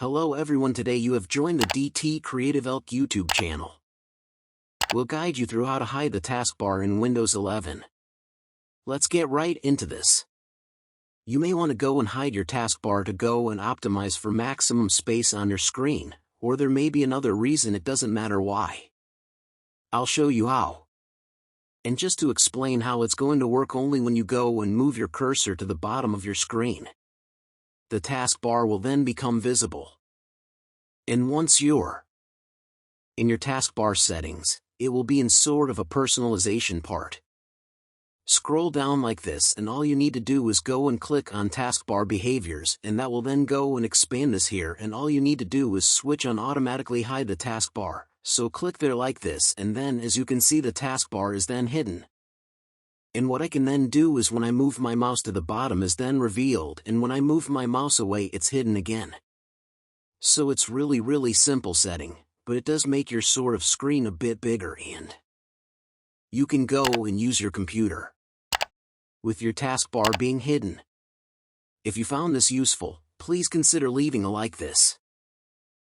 Hello everyone, today you have joined the DT Creative Elk YouTube channel. We'll guide you through how to hide the taskbar in Windows 11. Let's get right into this. You may want to go and hide your taskbar to go and optimize for maximum space on your screen, or there may be another reason, it doesn't matter why. I'll show you how. And just to explain how it's going to work, only when you go and move your cursor to the bottom of your screen, the taskbar will then become visible. And once you're in your taskbar settings, it will be in sort of a personalization part. Scroll down like this, and all you need to do is go and click on taskbar behaviors, and that will then go and expand this here, and all you need to do is switch on automatically hide the taskbar. So click there like this, and then as you can see, the taskbar is then hidden. And what I can then do is when I move my mouse to the bottom is then revealed, and when I move my mouse away it's hidden again. So it's really simple setting, but it does make your sort of screen a bit bigger, and you can go and use your computer with your taskbar being hidden. If you found this useful, please consider leaving a like this.